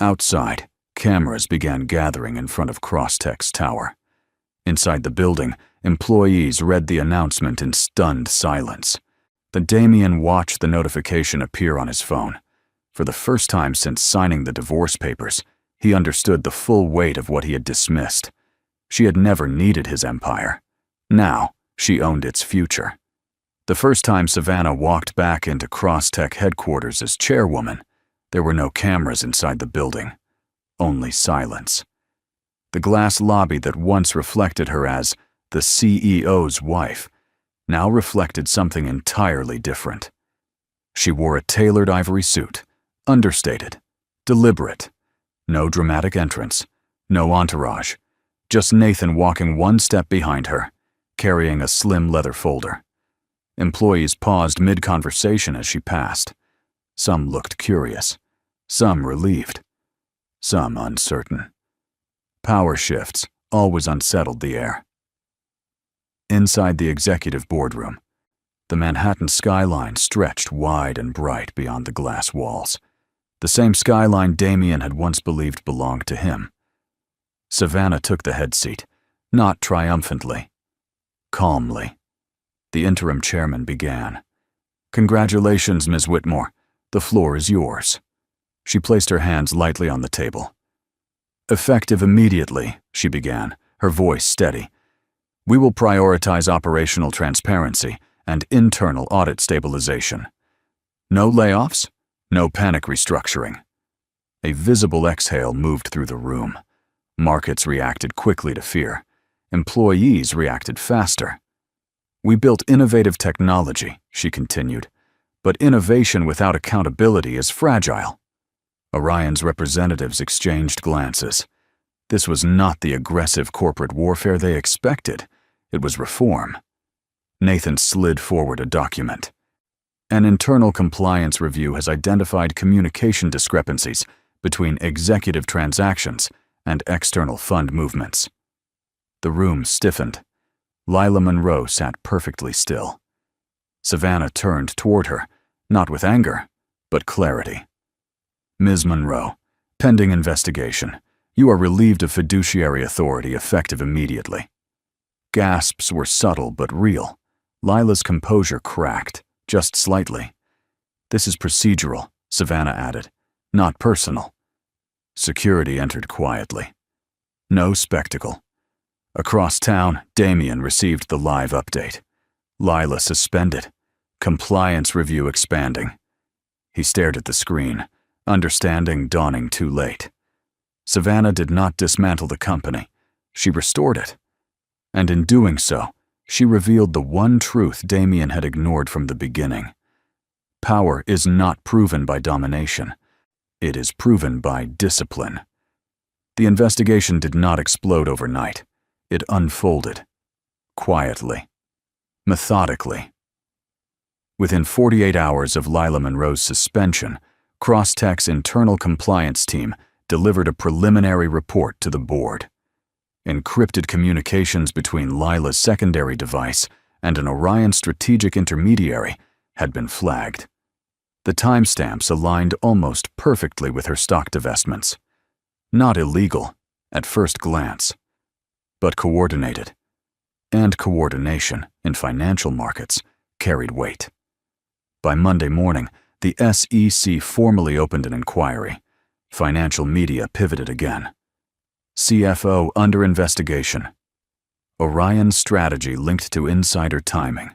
Outside, cameras began gathering in front of Crosstech's tower. Inside the building, employees read the announcement in stunned silence. Then Damien watched the notification appear on his phone. For the first time since signing the divorce papers, he understood the full weight of what he had dismissed. She had never needed his empire. Now, she owned its future. The first time Savannah walked back into Crosstech headquarters as chairwoman, there were no cameras inside the building, only silence. The glass lobby that once reflected her as the CEO's wife now reflected something entirely different. She wore a tailored ivory suit, understated, deliberate. No dramatic entrance, no entourage, just Nathan walking one step behind her, carrying a slim leather folder. Employees paused mid-conversation as she passed. Some looked curious, some relieved, some uncertain. Power shifts always unsettled the air. Inside the executive boardroom, the Manhattan skyline stretched wide and bright beyond the glass walls. The same skyline Damien had once believed belonged to him. Savannah took the head seat, not triumphantly, calmly. The interim chairman began. "Congratulations, Ms. Whitmore. The floor is yours." She placed her hands lightly on the table. "Effective immediately," she began, her voice steady. "We will prioritize operational transparency and internal audit stabilization. No layoffs, no panic restructuring." A visible exhale moved through the room. Markets reacted quickly to fear. Employees reacted faster. "We built innovative technology," she continued, "but innovation without accountability is fragile." Orion's representatives exchanged glances. This was not the aggressive corporate warfare they expected. It was reform. Nathan slid forward a document. "An internal compliance review has identified communication discrepancies between executive transactions and external fund movements." The room stiffened. Lila Monroe sat perfectly still. Savannah turned toward her, not with anger, but clarity. "Ms. Monroe, pending investigation, you are relieved of fiduciary authority effective immediately." Gasps were subtle but real. Lila's composure cracked, just slightly. "This is procedural," Savannah added, "not personal." Security entered quietly. No spectacle. Across town, Damien received the live update. Lila suspended. Compliance review expanding. He stared at the screen, understanding dawning too late. Savannah did not dismantle the company. She restored it. And in doing so, she revealed the one truth Damien had ignored from the beginning. Power is not proven by domination. It is proven by discipline. The investigation did not explode overnight. It unfolded. Quietly. Methodically. Within 48 hours of Lila Monroe's suspension, Crosstech's internal compliance team delivered a preliminary report to the board. Encrypted communications between Lila's secondary device and an Orion strategic intermediary had been flagged. The timestamps aligned almost perfectly with her stock divestments. Not illegal, at first glance, but coordinated. And coordination, in financial markets, carried weight. By Monday morning, the SEC formally opened an inquiry. Financial media pivoted again. CFO under investigation. Orion's strategy linked to insider timing.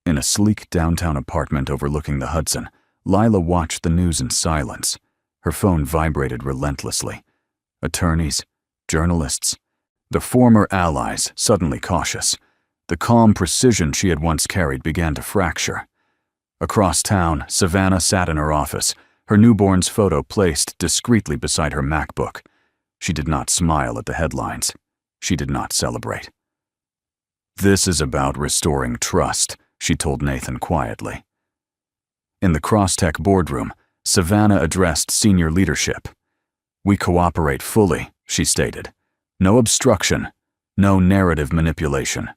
In a sleek downtown apartment overlooking the Hudson, Lila watched the news in silence. Her phone vibrated relentlessly. Attorneys, journalists, the former allies suddenly cautious. The calm precision she had once carried began to fracture. Across town, Savannah sat in her office, her newborn's photo placed discreetly beside her MacBook. She did not smile at the headlines. She did not celebrate. "This is about restoring trust," she told Nathan quietly. In the Crosstech boardroom, Savannah addressed senior leadership. "We cooperate fully," she stated. "No obstruction, no narrative manipulation."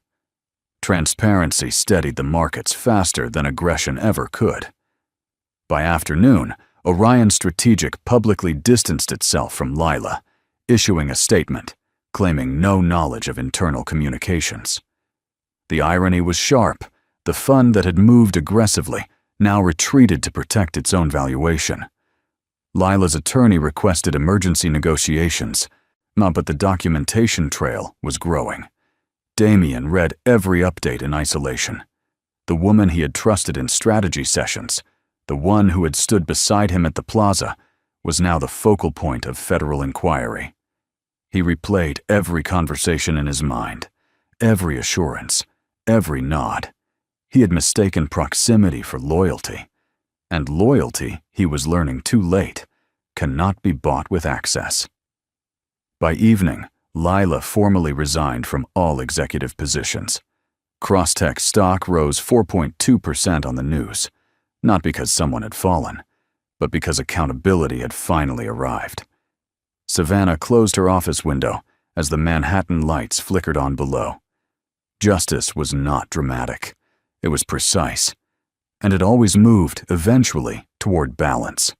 Transparency steadied the markets faster than aggression ever could. By afternoon, Orion Strategic publicly distanced itself from Lila, issuing a statement claiming no knowledge of internal communications. The irony was sharp. The fund that had moved aggressively now retreated to protect its own valuation. Lila's attorney requested emergency negotiations, but the documentation trail was growing. Damien read every update in isolation. The woman he had trusted in strategy sessions, the one who had stood beside him at the plaza, was now the focal point of federal inquiry. He replayed every conversation in his mind, every assurance, every nod. He had mistaken proximity for loyalty, and loyalty, he was learning too late, cannot be bought with access. By evening, Lila formally resigned from all executive positions. Crosstech stock rose 4.2% on the news, not because someone had fallen, but because accountability had finally arrived. Savannah closed her office window as the Manhattan lights flickered on below. Justice was not dramatic. It was precise, and it always moved, eventually, toward balance.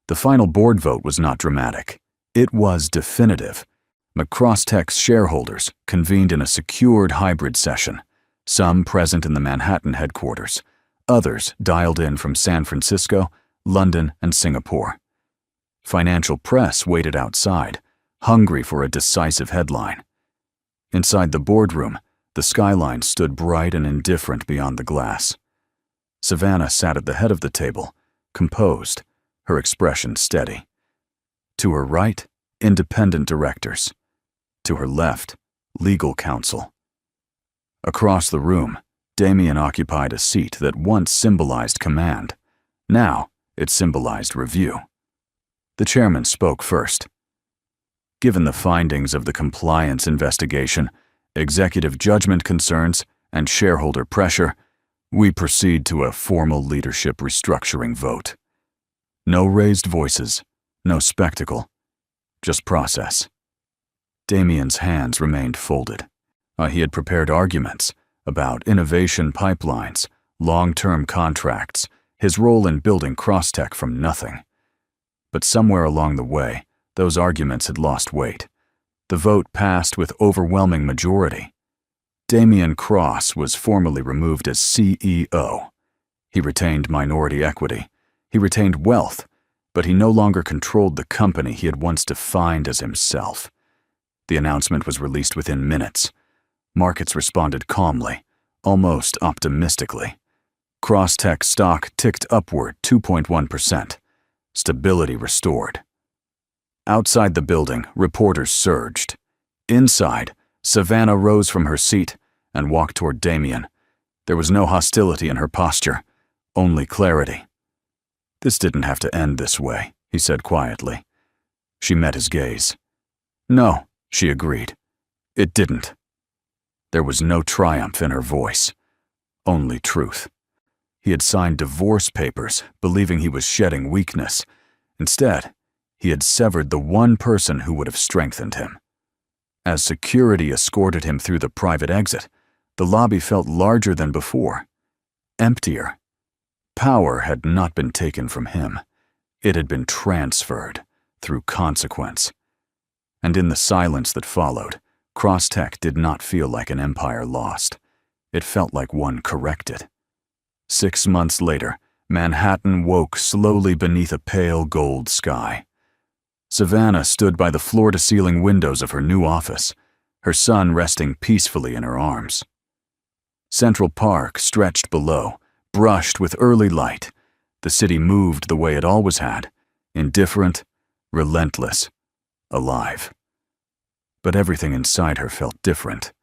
The final board vote was not dramatic. It was definitive. Crosstech's shareholders convened in a secured hybrid session, some present in the Manhattan headquarters, others dialed in from San Francisco, London, and Singapore. Financial press waited outside, hungry for a decisive headline. Inside the boardroom, the skyline stood bright and indifferent beyond the glass. Savannah sat at the head of the table, composed, her expression steady. To her right, independent directors. To her left, legal counsel. Across the room, Damien occupied a seat that once symbolized command. Now, it symbolized review. The chairman spoke first. Given the findings of the compliance investigation, executive judgment concerns, and shareholder pressure, we proceed to a formal leadership restructuring vote. No raised voices, no spectacle, just process. Damien's hands remained folded. He had prepared arguments about innovation pipelines, long-term contracts, his role in building Crosstech from nothing. But somewhere along the way, those arguments had lost weight. The vote passed with overwhelming majority. Damien Cross was formally removed as CEO. He retained minority equity. He retained wealth, but he no longer controlled the company he had once defined as himself. The announcement was released within minutes. Markets responded calmly, almost optimistically. Crosstech stock ticked upward 2.1%. Stability restored. Outside the building, reporters surged. Inside, Savannah rose from her seat and walked toward Damien. There was no hostility in her posture, only clarity. "This didn't have to end this way," he said quietly. She met his gaze. "No," she agreed. "It didn't." There was no triumph in her voice, only truth. He had signed divorce papers, believing he was shedding weakness. Instead, he had severed the one person who would have strengthened him. As security escorted him through the private exit, the lobby felt larger than before, emptier. Power had not been taken from him. It had been transferred through consequence. And in the silence that followed, Crosstech did not feel like an empire lost. It felt like one corrected. 6 months later, Manhattan woke slowly beneath a pale gold sky. Savannah stood by the floor-to-ceiling windows of her new office, her son resting peacefully in her arms. Central Park stretched below, brushed with early light. The city moved the way it always had, indifferent, relentless, alive. But everything inside her felt different.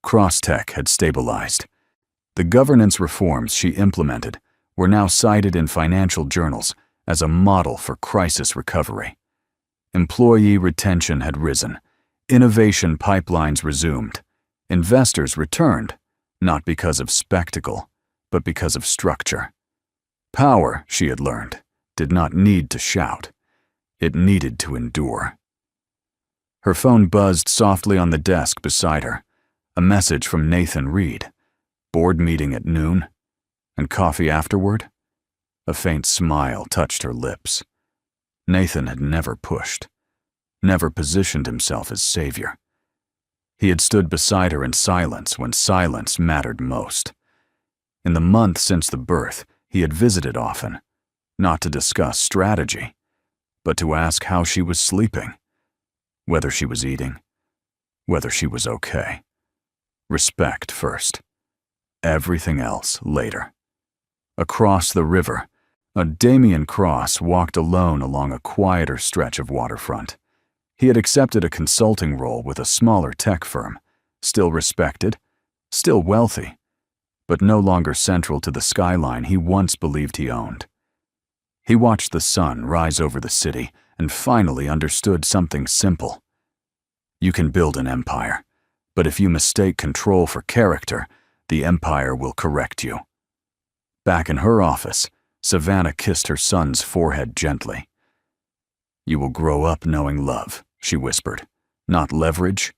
Crosstech had stabilized. The governance reforms she implemented were now cited in financial journals as a model for crisis recovery. Employee retention had risen. Innovation pipelines resumed. Investors returned, not because of spectacle, but because of structure. Power, she had learned, did not need to shout. It needed to endure. Her phone buzzed softly on the desk beside her. A message from Nathan Reed. Board meeting at noon? And coffee afterward? A faint smile touched her lips. Nathan had never pushed, never positioned himself as savior. He had stood beside her in silence when silence mattered most. In the month since the birth, he had visited often, not to discuss strategy, but to ask how she was sleeping, whether she was eating, whether she was okay. Respect first. Everything else later. Across the river, a Damien Cross walked alone along a quieter stretch of waterfront. He had accepted a consulting role with a smaller tech firm, still respected, still wealthy, but no longer central to the skyline he once believed he owned. He watched the sun rise over the city and finally understood something simple. You can build an empire, but if you mistake control for character, the empire will correct you. Back in her office, Savannah kissed her son's forehead gently. You will grow up knowing love, she whispered, not leverage.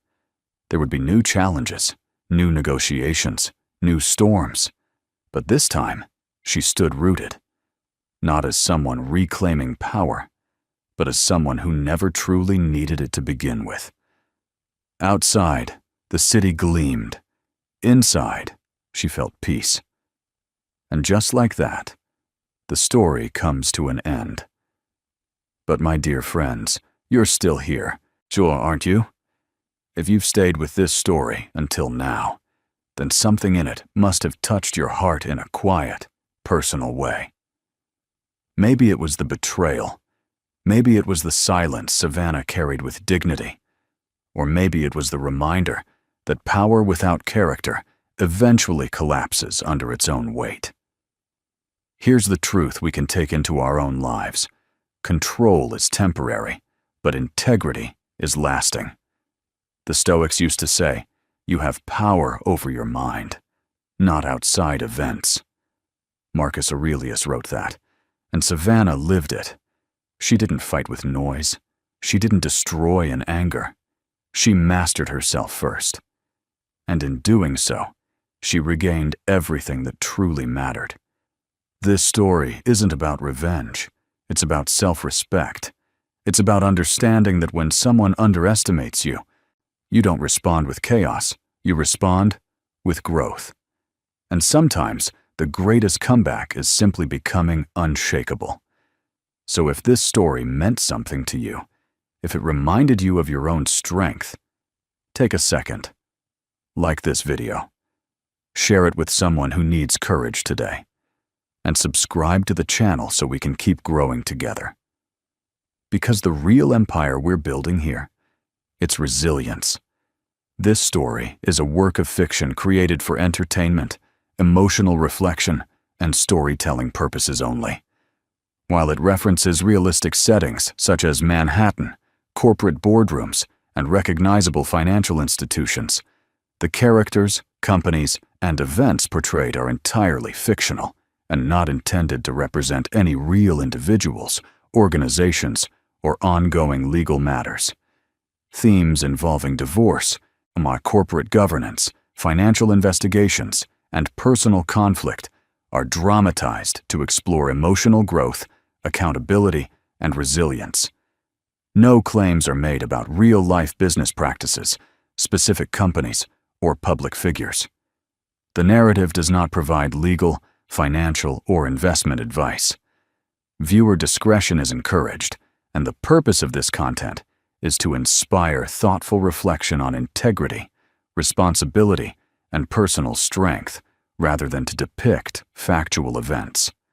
There would be new challenges, new negotiations, new storms. But this time, she stood rooted, not as someone reclaiming power, but as someone who never truly needed it to begin with. Outside, the city gleamed. Inside, she felt peace. And just like that, the story comes to an end. But my dear friends, you're still here, sure aren't you? If you've stayed with this story until now, then something in it must have touched your heart in a quiet, personal way. Maybe it was the betrayal. Maybe it was the silence Savannah carried with dignity. Or maybe it was the reminder that power without character eventually collapses under its own weight. Here's the truth we can take into our own lives. Control is temporary, but integrity is lasting. The Stoics used to say, you have power over your mind, not outside events. Marcus Aurelius wrote that, and Savannah lived it. She didn't fight with noise. She didn't destroy in anger. She mastered herself first. And in doing so, she regained everything that truly mattered. This story isn't about revenge. It's about self-respect. It's about understanding that when someone underestimates you, you don't respond with chaos. You respond with growth. And sometimes, the greatest comeback is simply becoming unshakable. So if this story meant something to you, if it reminded you of your own strength, take a second. Like this video. Share it with someone who needs courage today. And subscribe to the channel so we can keep growing together. Because the real empire we're building here, it's resilience. This story is a work of fiction created for entertainment, emotional reflection, and storytelling purposes only. While it references realistic settings such as Manhattan, corporate boardrooms, and recognizable financial institutions, the characters, companies, and events portrayed are entirely fictional and not intended to represent any real individuals, organizations, or ongoing legal matters. Themes involving divorce, corporate governance, financial investigations, and personal conflict are dramatized to explore emotional growth, accountability, and resilience. No claims are made about real-life business practices, specific companies, or public figures. The narrative does not provide legal, financial, or investment advice. Viewer discretion is encouraged, and the purpose of this content is to inspire thoughtful reflection on integrity, responsibility, and personal strength, rather than to depict factual events.